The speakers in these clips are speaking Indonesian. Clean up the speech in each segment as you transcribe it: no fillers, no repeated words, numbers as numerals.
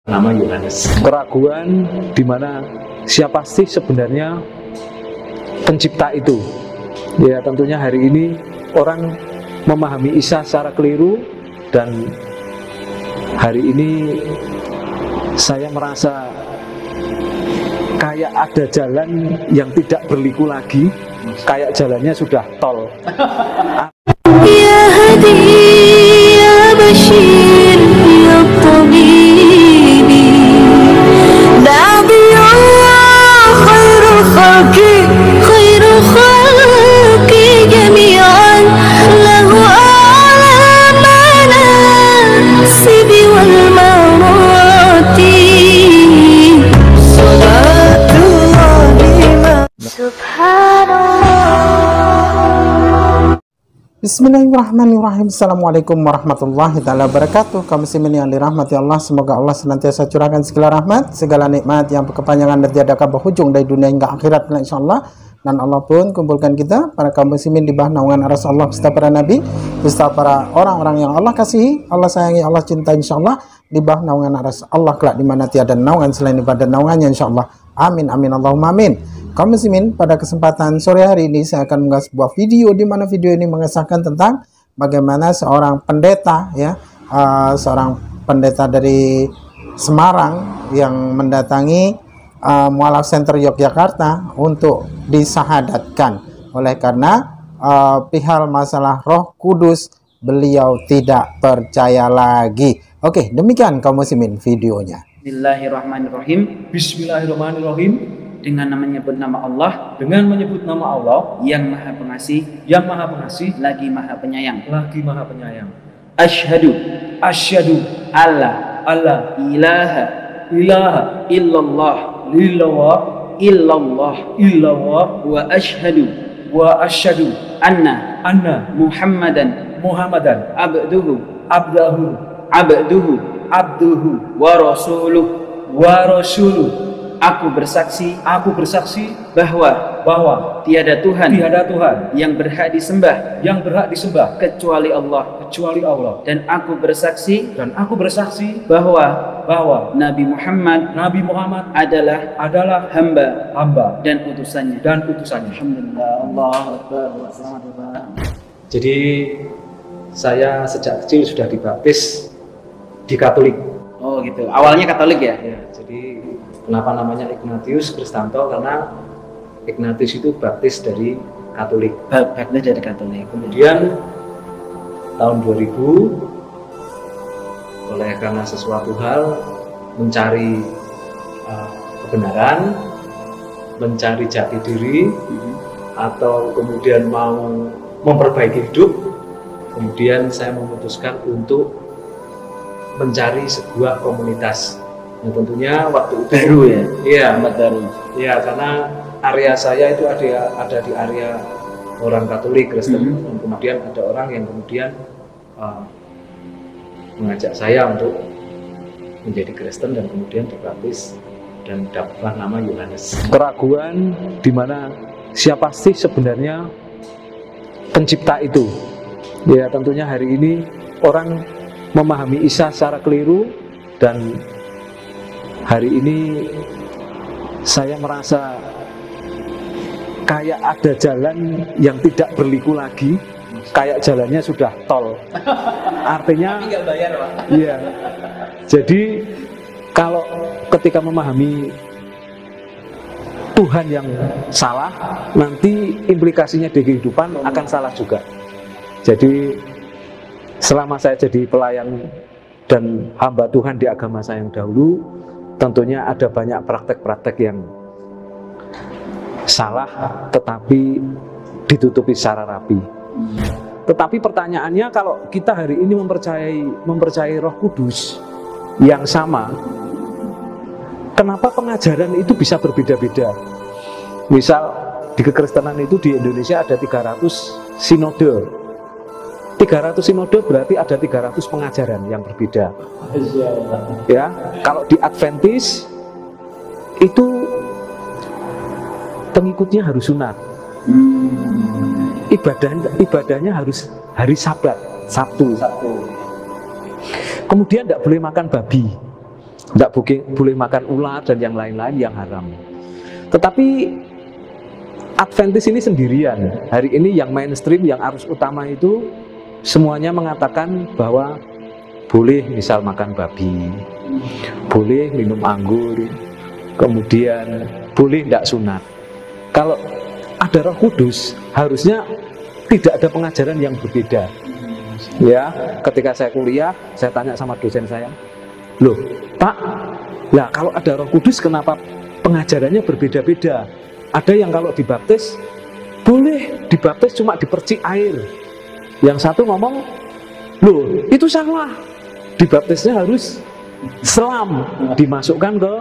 Nama Yohanes. Keraguan di mana siapa sih sebenarnya pencipta itu? Ya tentunya hari ini orang memahami Isa secara keliru, dan hari ini saya merasa kayak ada jalan yang tidak berliku lagi, kayak jalannya sudah tol. Ya Hadi, ya Bashir, ya Tabibi, Nabi Allah, khairul khalqi jami'an, lahu a'la manasibi wal marati, salatullahi subhanallah. Bismillahirrahmanirrahim. Assalamualaikum warahmatullahi ta'ala wabarakatuh. Kaum muslimin yang dirahmati Allah, semoga Allah senantiasa curahkan segala rahmat, segala nikmat yang berkepanjangan dan tiada berhujung dari dunia hingga akhirat, insyaallah. Dan Allah pun kumpulkan kita para kaum muslimin di bawah naungan aras Allah beserta para nabi, beserta para orang-orang yang Allah kasihi, Allah sayangi, Allah cinta, insyaallah, di bawah naungan aras Allah kelak di mana tiada naungan selain daripada naungannya, insyaallah. Amin amin Allahumma amin. Kaum muslimin, pada kesempatan sore hari ini saya akan mengunggah sebuah video di mana video ini mengesahkan tentang bagaimana seorang pendeta, ya, seorang pendeta dari Semarang yang mendatangi Mualaf Center Yogyakarta untuk disahadatkan. Oleh karena perihal masalah Roh Kudus, beliau tidak percaya lagi. Oke, demikian kaum muslimin videonya. Bismillahirrahmanirrahim. Bismillahirrahmanirrahim. Dengan menyebut nama Allah, Dengan menyebut nama Allah yang Maha Pengasih, yang Maha Pengasih, lagi Maha Penyayang. lagi Maha Penyayang. Asyhadu Asyhadu alla alla ilaha ilaha illallah illallah illallah illallah wa asyhadu wa asyhadu anna anna Muhammadan Muhammadan abduhu abdahu abduhu abduhu wa rasuluh. wa rasuluh. Aku bersaksi Aku bersaksi bahwa bahwa tiada Tuhan tiada Tuhan yang berhak disembah yang berhak disembah kecuali Allah, kecuali Allah, dan aku bersaksi dan aku bersaksi bahwa bahwa Nabi Muhammad Nabi Muhammad adalah hamba hamba dan utusannya. dan utusannya. Alhamdulillah, Allahu Akbar. Selamat datang. Jadi saya sejak kecil sudah dibaptis di Katolik. Oh gitu. Awalnya Katolik ya? Ya, jadi kenapa namanya Ignatius Kristanto? Karena Ignatius itu baptis dari Katolik. Baptis dari Katolik. Kemudian tahun 2000 oleh karena sesuatu hal mencari kebenaran, mencari jati diri, atau kemudian mau memperbaiki hidup, kemudian saya memutuskan untuk mencari sebuah komunitas yang tentunya waktu itu Baru ya? Iya, Amat baru. iya, karena area saya itu ada di area orang Katolik Kristen, dan kemudian ada orang yang kemudian mengajak saya untuk menjadi Kristen dan kemudian dibaptis dan dapatlah nama Yohanes. Keraguan di mana siapa sih sebenarnya pencipta itu? Ya tentunya hari ini orang memahami Isa secara keliru, dan hari ini saya merasa kayak ada jalan yang tidak berliku lagi, kayak jalannya sudah tol. Artinya Nggak bayar, Pak. iya. Jadi kalau ketika memahami Tuhan yang salah, nanti implikasinya di kehidupan akan salah juga. Jadi selama saya jadi pelayan dan hamba Tuhan di agama saya yang dahulu, tentunya ada banyak praktek-praktek yang salah tetapi ditutupi secara rapi. Tetapi pertanyaannya, kalau kita hari ini mempercayai Roh Kudus yang sama, kenapa pengajaran itu bisa berbeda-beda? Misal di kekristenan itu di Indonesia ada 300 sinode. 300 sinode berarti ada 300 pengajaran yang berbeda. Ya, kalau di Adventis itu pengikutnya harus sunat. Ibadahnya harus hari Sabat, Sabtu. Kemudian tidak boleh makan babi. tidak boleh makan ular dan yang lain-lain yang haram. Tetapi Adventis ini sendirian. Hari ini yang mainstream, yang arus utama itu semuanya mengatakan bahwa boleh misal makan babi, boleh minum anggur, kemudian boleh tidak sunat. Kalau ada Roh Kudus, harusnya tidak ada pengajaran yang berbeda. Ya, ketika saya kuliah, saya tanya sama dosen saya, loh Pak, lah kalau ada Roh Kudus kenapa pengajarannya berbeda-beda? Ada yang kalau dibaptis, boleh dibaptis cuma dipercik air. Yang satu ngomong, loh itu salah, dibaptisnya harus selam, dimasukkan ke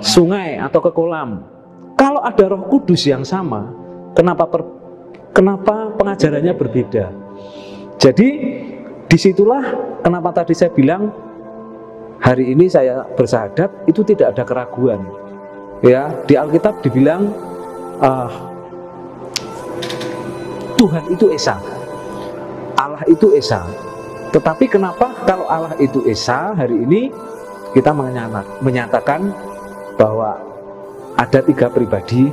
sungai atau ke kolam. Kalau ada Roh Kudus yang sama, kenapa pengajarannya berbeda? Jadi disitulah kenapa tadi saya bilang hari ini saya bersahadat itu tidak ada keraguan. Ya, di Alkitab dibilang Tuhan itu Esa, Allah itu Esa. Tetapi kenapa kalau Allah itu Esa, hari ini kita menyatakan bahwa ada 3 pribadi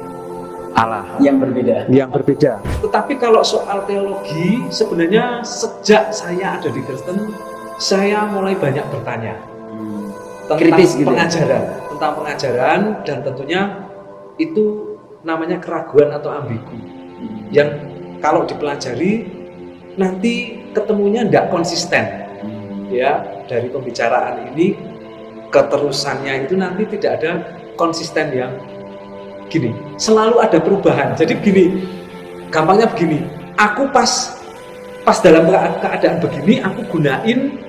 Allah yang berbeda. Tetapi kalau soal teologi, sebenarnya sejak saya ada di Kristen, saya mulai banyak bertanya tentang kritis gitu, tentang pengajaran, dan tentunya itu namanya keraguan atau ambigu, yang kalau dipelajari nanti ketemunya tidak konsisten. Ya, dari pembicaraan ini keterusannya itu nanti tidak ada konsisten yang gini, selalu ada perubahan. Jadi begini, gampangnya begini, aku pas dalam keadaan begini, aku gunain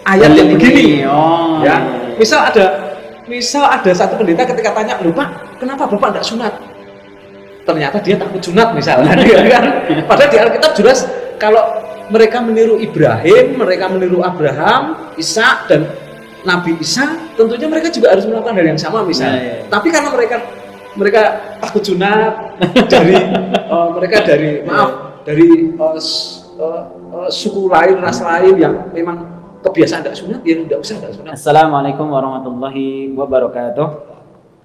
ayat yang begini. Ya, misal ada satu pendeta ketika tanya, loh Pak, kenapa Bapak tidak sunat? Ternyata dia takut sunat misalnya, kan? Padahal di Alkitab jelas kalau mereka meniru Ibrahim, mereka meniru Abraham, Ishak dan Nabi Isa, tentunya mereka juga harus melakukan hal yang sama misalnya. Tapi karena mereka takut sunat dari suku lain, ras lain yang memang kebiasaan tidak sunat, dia tidak usah tidak sunat. Assalamualaikum warahmatullahi wabarakatuh.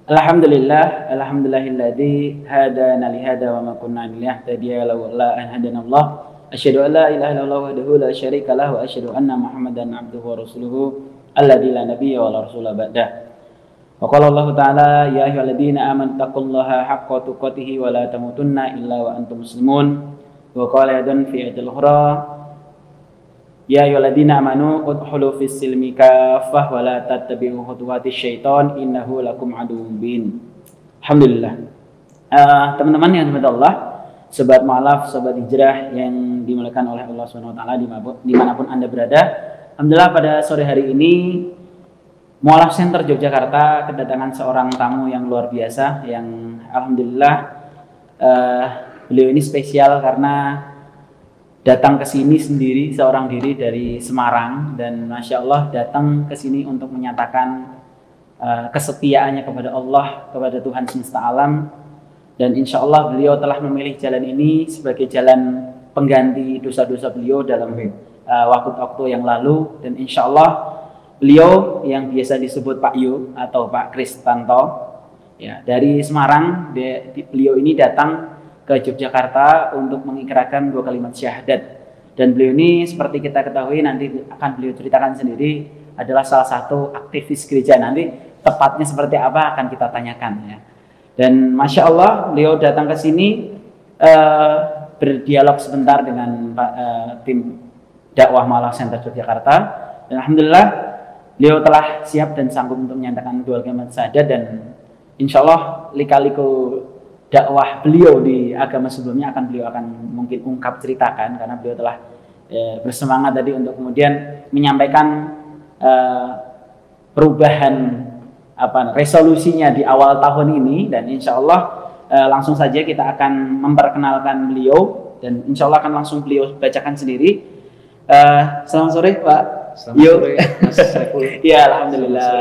Alhamdulillahilladzi hadana li hada wa ma kunna linahtadiya laula an hadanallah. Asyhadu an la ilaha illallah wahdahu la syarika lahu wa asyhadu anna Muhammadan abduhu wa rasuluhu alladzi la nabiyya wa la rasula ba'dah. Wa qala Allah ta'ala ya ayyuhalladzina amanu taqullaha haqqa tuqatih wa la tamutunna illa wa antum muslimun. Wa qala aidan fi ayatil ukhra ya ayyuhalladzina amanu udkhulu fis silmi kaffah wa la tattabi'u khutuwatis syaitan innahu lakum aduwwun mubin. Alhamdulillah. Teman-teman yang dirahmati Allah, sobat mualaf, sobat hijrah yang dimuliakan oleh Allah Subhanahu wa taala dimanapun Anda berada. Alhamdulillah pada sore hari ini Mualaf Center Yogyakarta kedatangan seorang tamu yang luar biasa, yang alhamdulillah beliau ini spesial karena datang ke sini sendiri, seorang diri dari Semarang, dan Masya Allah datang ke sini untuk menyatakan kesetiaannya kepada Allah, kepada Tuhan semesta alam, dan insya Allah beliau telah memilih jalan ini sebagai jalan pengganti dosa-dosa beliau dalam waktu-waktu yang lalu, dan insya Allah beliau yang biasa disebut Pak Yu atau Pak Kristanto ya, dari Semarang, beliau ini datang ke Yogyakarta untuk mengikrarkan 2 kalimat syahadat, dan beliau ini seperti kita ketahui nanti akan beliau ceritakan sendiri adalah salah satu aktivis gereja. Nanti tepatnya seperti apa akan kita tanyakan ya. Dan Masya Allah beliau datang ke sini berdialog sebentar dengan tim dakwah Mualaf Center Yogyakarta, dan alhamdulillah beliau telah siap dan sanggup untuk menyatakan 2 kalimat syahadat, dan insya Allah lika-liku dakwah beliau di agama sebelumnya beliau akan mungkin ungkap ceritakan, karena beliau telah bersemangat tadi untuk kemudian menyampaikan perubahan resolusinya di awal tahun ini, dan insya Allah langsung saja kita akan memperkenalkan beliau, dan insya Allah akan langsung beliau bacakan sendiri. Selamat sore Pak. Selamat sore Mas Saiful. Ya, alhamdulillah.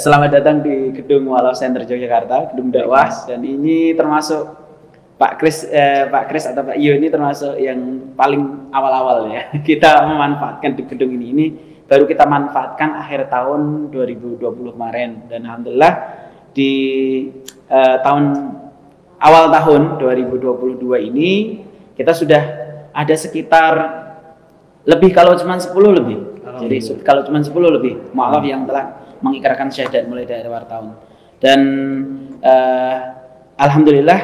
Selamat datang di gedung Mualaf Center Yogyakarta, gedung dakwah, dan ini termasuk Pak Kris atau Pak Iyo ini termasuk yang paling awal-awal ya kita memanfaatkan di gedung ini baru kita manfaatkan akhir tahun 2020 kemarin, dan alhamdulillah di awal tahun 2022 ini kita sudah ada sekitar lebih, kalau cuma 10 lebih. Jadi kalau cuma 10 lebih mu'alaf yang telah mengikrarkan syahadat mulai dari awal tahun. Dan alhamdulillah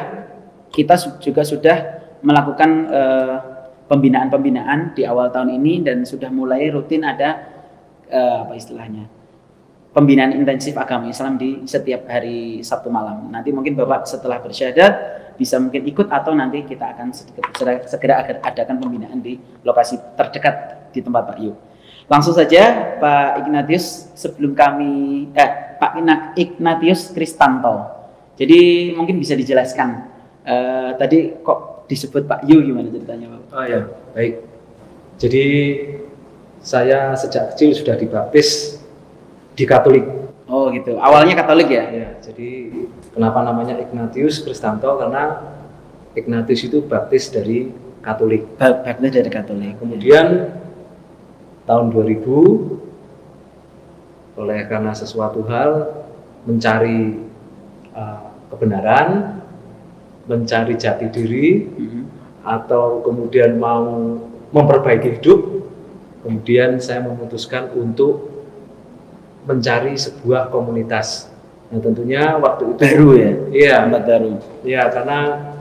kita juga sudah melakukan pembinaan di awal tahun ini, dan sudah mulai rutin ada apa istilahnya, pembinaan intensif agama Islam di setiap hari Sabtu malam. Nanti mungkin Bapak setelah bersyahadat bisa mungkin ikut, atau nanti kita akan segera adakan pembinaan di lokasi terdekat di tempat Pak Yu. Langsung saja Pak Ignatius, sebelum kami Pak Ignatius Kristanto. Jadi mungkin bisa dijelaskan tadi kok disebut Pak Yu, gimana ceritanya Pak? Oh ya, baik. Jadi saya sejak kecil sudah dibaptis di Katolik. Oh gitu. Awalnya Katolik ya? Ya, jadi kenapa namanya Ignatius Kristanto? Karena Ignatius itu baptis dari Katolik. Baptis dari Katolik. Kemudian tahun 2000 karena sesuatu hal mencari kebenaran, mencari jati diri, atau kemudian mau memperbaiki hidup, kemudian saya memutuskan untuk mencari sebuah komunitas. Nah, tentunya waktu itu baru ya? Iya, baru. Iya, karena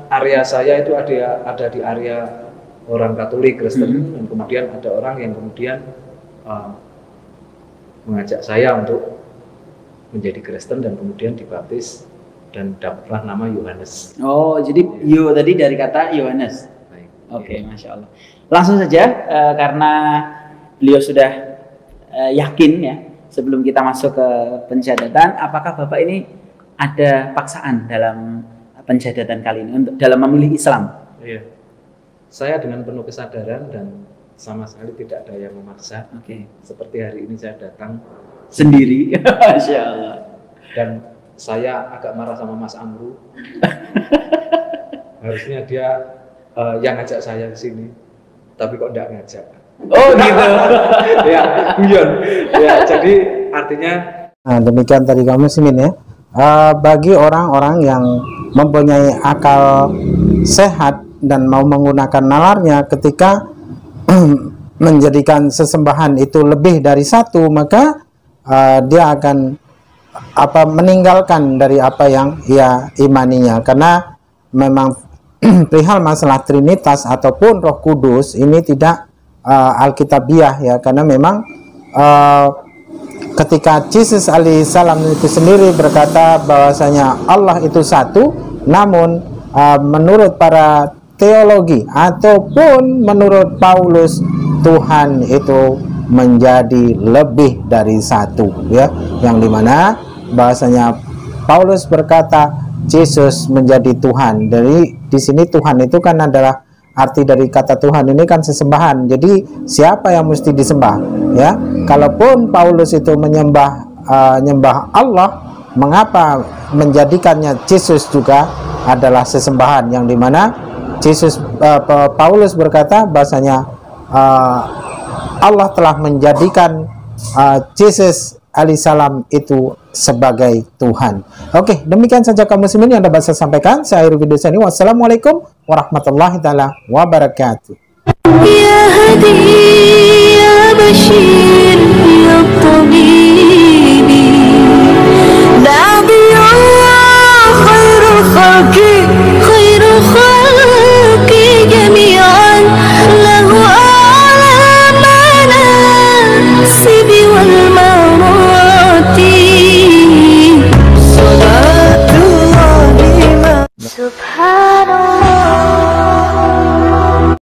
area saya itu ada di area orang Katolik Kristen, dan kemudian ada orang yang kemudian mengajak saya untuk menjadi Kristen dan kemudian dibaptis dan dapatlah nama Yohanes. Oh, jadi Yo tadi dari kata Yohanes. Oke, Masya Allah. Langsung saja, karena beliau sudah yakin ya, sebelum kita masuk ke pensyahadatan, apakah Bapak ini ada paksaan dalam pensyahadatan kali ini untuk dalam memilih Islam? Iya. Saya dengan penuh kesadaran dan sama sekali tidak ada yang memaksa. Oke. Seperti hari ini saya datang sendiri. Masya Allah. Dan saya agak marah sama Mas Amru. Harusnya dia yang ngajak saya ke sini, tapi kok enggak ngajak. Oh gitu. Ya, guyon. Ya, jadi artinya demikian tadi kamu muslimin ya. Bagi orang-orang yang mempunyai akal sehat dan mau menggunakan nalarnya ketika menjadikan sesembahan itu lebih dari satu, maka dia akan meninggalkan dari apa yang ia imaninya, karena memang perihal masalah Trinitas ataupun Roh Kudus ini tidak alkitabiah ya, karena memang ketika Yesus alaihissalam itu sendiri berkata bahwasanya Allah itu satu, namun menurut para teologi ataupun menurut Paulus, Tuhan itu menjadi lebih dari satu ya, yang dimana bahwasanya Paulus berkata Yesus menjadi Tuhan. Dari di sini Tuhan itu kan adalah arti dari kata Tuhan ini kan sesembahan. Jadi siapa yang mesti disembah ya? Kalaupun Paulus itu nyembah Allah, mengapa menjadikannya Yesus juga adalah sesembahan, yang dimana Yesus Paulus berkata bahasanya Allah telah menjadikan Yesus alaihissalam itu sebagai Tuhan. Oke, demikian saja kaum muslimin yang dapat saya sampaikan. Saya akhiri video ini. Wassalamualaikum warahmatullahi taala wabarakatuh. Ya Hadi ya Bashir ya